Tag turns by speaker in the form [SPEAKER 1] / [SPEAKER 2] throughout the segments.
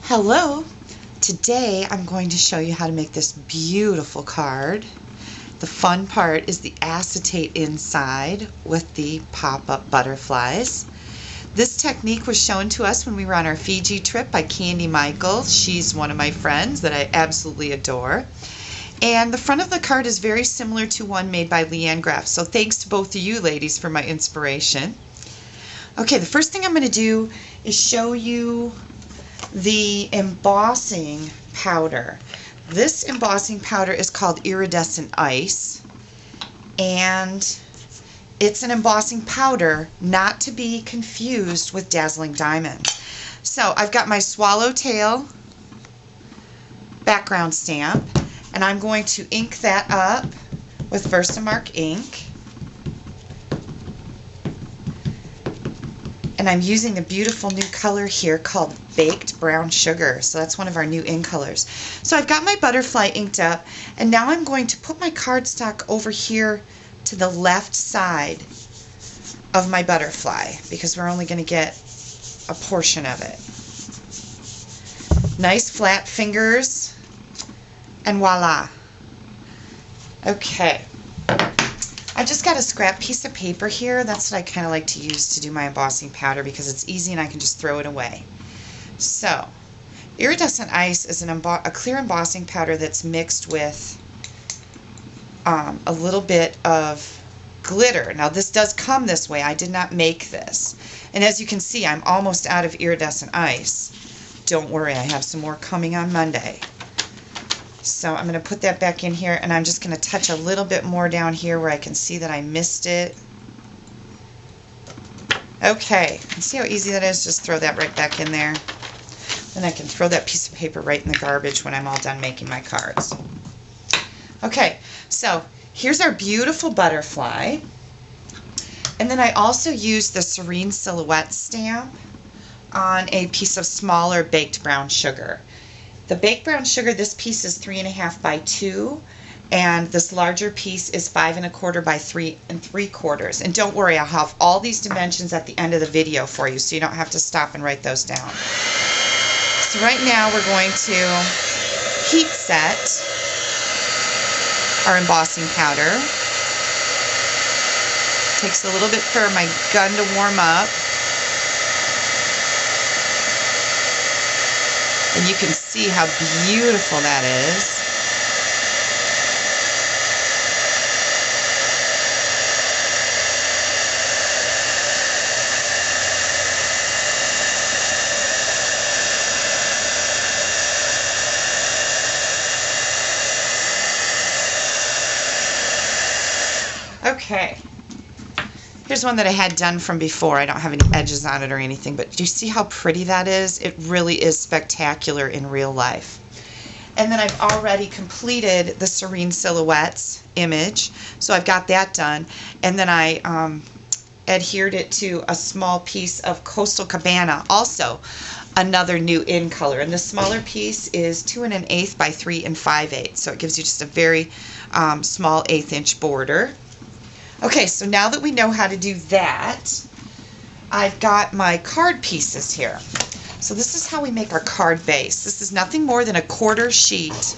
[SPEAKER 1] Hello! Today I'm going to show you how to make this beautiful card. The fun part is the acetate inside with the pop-up butterflies. This technique was shown to us when we were on our Fiji trip by Candy Michael. She's one of my friends that I absolutely adore. And the front of the card is very similar to one made by Leanne Graff. So thanks to both of you ladies for my inspiration. Okay, the first thing I'm going to do is show you the embossing powder. This embossing powder is called iridescent ice, and it's an embossing powder not to be confused with dazzling diamonds. So I've got my swallowtail background stamp, and I'm going to ink that up with Versamark ink. And I'm using the beautiful new color here called Baked Brown Sugar. So that's one of our new ink colors. So I've got my butterfly inked up, and now I'm going to put my cardstock over here to the left side of my butterfly because we're only going to get a portion of it. Nice flat fingers, and voila. Okay. I've just got a scrap piece of paper here. That's what I kind of like to use to do my embossing powder because it's easy and I can just throw it away. So, iridescent ice is a clear embossing powder that's mixed with a little bit of glitter. Now this does come this way. I did not make this. And as you can see, I'm almost out of iridescent ice. Don't worry, I have some more coming on Monday. So I'm going to put that back in here, and I'm just going to touch a little bit more down here where I can see that I missed it. Okay, see how easy that is? Just throw that right back in there. Then I can throw that piece of paper right in the garbage when I'm all done making my cards. Okay, so here's our beautiful butterfly. And then I also used the Serene Silhouette stamp on a piece of smaller baked brown sugar. The baked brown sugar, this piece is 3.5 by 2, and this larger piece is 5.25 by 3 3/4. And don't worry, I'll have all these dimensions at the end of the video for you, so you don't have to stop and write those down. So right now we're going to heat set our embossing powder. Takes a little bit for my gun to warm up. And you can see how beautiful that is. Okay. Here's one that I had done from before. I don't have any edges on it or anything, but do you see how pretty that is? It really is spectacular in real life. And then I've already completed the Serene Silhouettes image, so I've got that done. And then I adhered it to a small piece of Coastal Cabana, also another new in color. And the smaller piece is 2 1/8 by 3 5/8, so it gives you just a very small 1/8 inch border. Okay, so now that we know how to do that, I've got my card pieces here. So this is how we make our card base. This is nothing more than a 1/4 sheet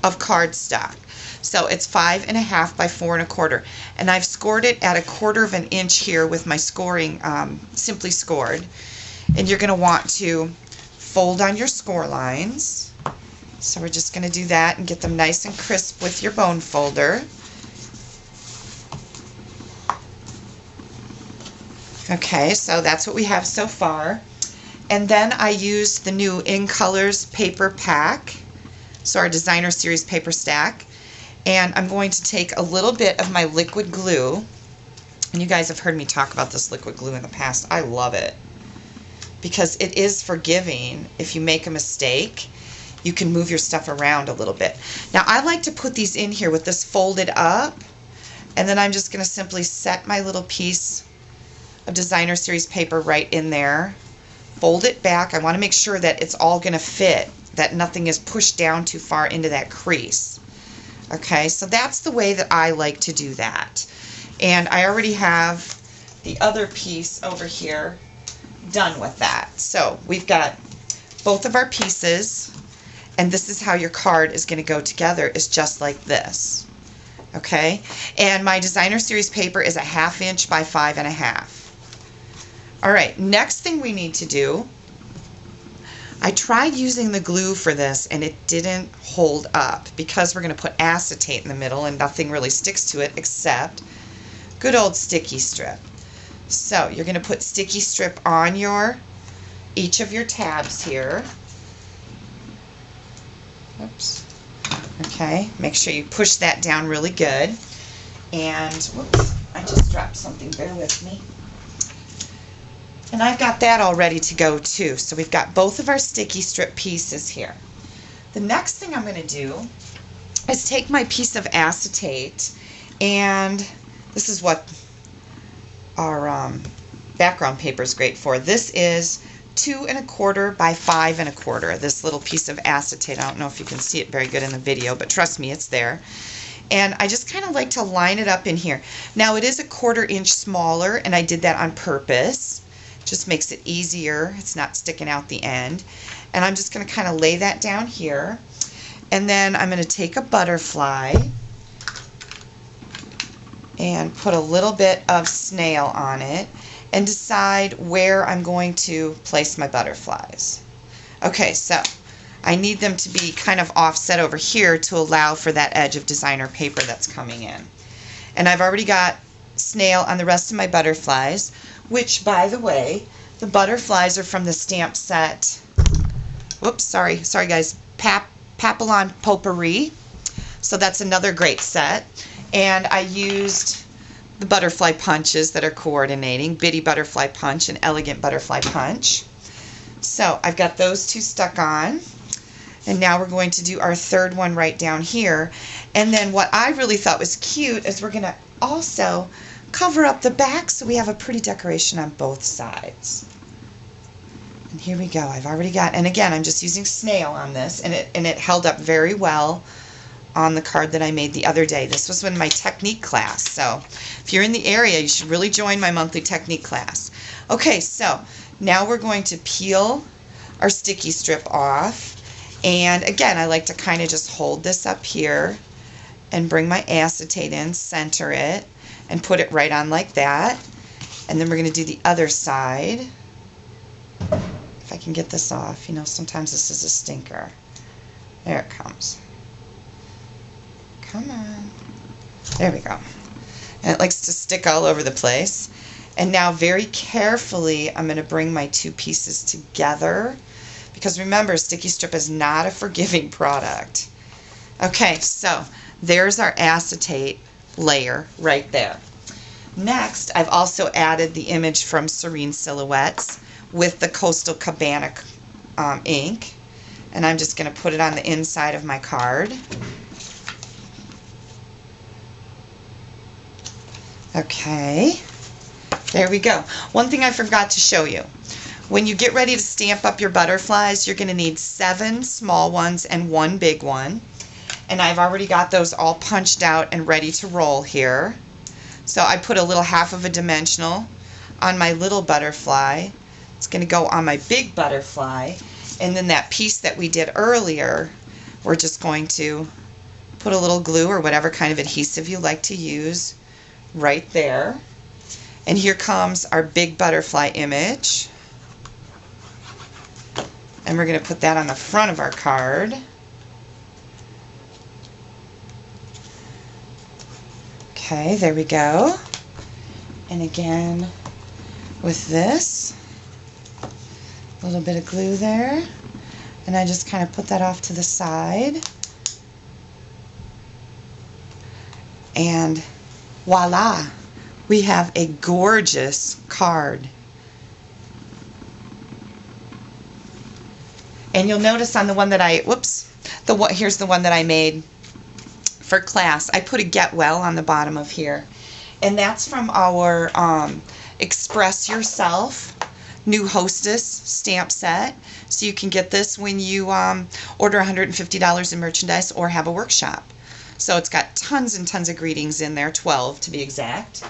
[SPEAKER 1] of cardstock. So it's 5.5 by 4 1/4. And I've scored it at 1/4 inch here with my scoring, Simply Scored. And you're going to want to fold on your score lines. So we're just going to do that and get them nice and crisp with your bone folder. Okay, so that's what we have so far. And then I used the new In Colors paper pack, so our Designer Series paper stack. And I'm going to take a little bit of my liquid glue. And you guys have heard me talk about this liquid glue in the past. I love it because it is forgiving. If you make a mistake, you can move your stuff around a little bit. Now I like to put these in here with this folded up, and then I'm just going to simply set my little piece of Designer Series paper right in there, fold it back. I want to make sure that it's all going to fit, that nothing is pushed down too far into that crease. Okay, so that's the way that I like to do that. And I already have the other piece over here done with that. So we've got both of our pieces, and this is how your card is going to go together, is just like this. Okay, and my designer series paper is a 1/2 inch by 5.5. All right, next thing we need to do, I tried using the glue for this and it didn't hold up because we're going to put acetate in the middle and nothing really sticks to it except good old sticky strip. So you're going to put sticky strip on each of your tabs here. Oops. Okay, make sure you push that down really good. And, whoops, I just dropped something, bear with me. And I've got that all ready to go too. So we've got both of our sticky strip pieces here. The next thing I'm going to do is take my piece of acetate, and this is what our background paper is great for. This is 2 1/4 by 5 1/4. This little piece of acetate. I don't know if you can see it very good in the video, but trust me, it's there. And I just kind of like to line it up in here. Now it is a 1/4 inch smaller, and I did that on purpose. Just makes it easier. It's not sticking out the end. And I'm just going to kind of lay that down here. And then I'm going to take a butterfly and put a little bit of snail on it and decide where I'm going to place my butterflies. Okay, so I need them to be kind of offset over here to allow for that edge of designer paper that's coming in. And I've already got snail on the rest of my butterflies, which, by the way, the butterflies are from the stamp set, whoops, sorry guys, Papillon Potpourri. So that's another great set. And I used the butterfly punches that are coordinating, Bitty Butterfly Punch and Elegant Butterfly Punch. So I've got those two stuck on. And now we're going to do our third one right down here. And then what I really thought was cute is we're going to also cover up the back so we have a pretty decoration on both sides. And here we go. I've already got, and again, I'm just using snail on this, and it held up very well on the card that I made the other day. This was in my technique class, so if you're in the area, you should really join my monthly technique class. Okay, so now we're going to peel our sticky strip off, and again, I like to kind of just hold this up here and bring my acetate in, center it, and put it right on like that. And then we're going to do the other side. If I can get this off, you know, sometimes this is a stinker. There it comes. Come on. There we go. And it likes to stick all over the place. And now very carefully, I'm going to bring my two pieces together. Because remember, sticky strip is not a forgiving product. Okay, so there's our acetate layer right there. Next, I've also added the image from Serene Silhouettes with the Coastal Cabana ink, and I'm just going to put it on the inside of my card. Okay, there we go. One thing I forgot to show you. When you get ready to stamp up your butterflies, you're going to need 7 small ones and 1 big one. And I've already got those all punched out and ready to roll here. So I put a little 1/2 of a dimensional on my little butterfly. It's going to go on my big butterfly. And then that piece that we did earlier, we're just going to put a little glue or whatever kind of adhesive you like to use right there. And here comes our big butterfly image. And we're going to put that on the front of our card. Okay, there we go. And again, with this, a little bit of glue there. And I just kind of put that off to the side. And voila, we have a gorgeous card. And you'll notice on the one that here's the one that I made for class. I put a Get Well on the bottom of here. And that's from our Express Yourself New Hostess stamp set. So you can get this when you order $150 in merchandise or have a workshop. So it's got tons and tons of greetings in there, 12 to be exact.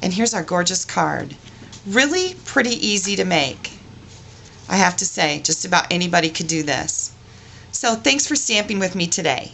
[SPEAKER 1] And here's our gorgeous card. Really pretty easy to make. I have to say, just about anybody could do this. So thanks for stamping with me today.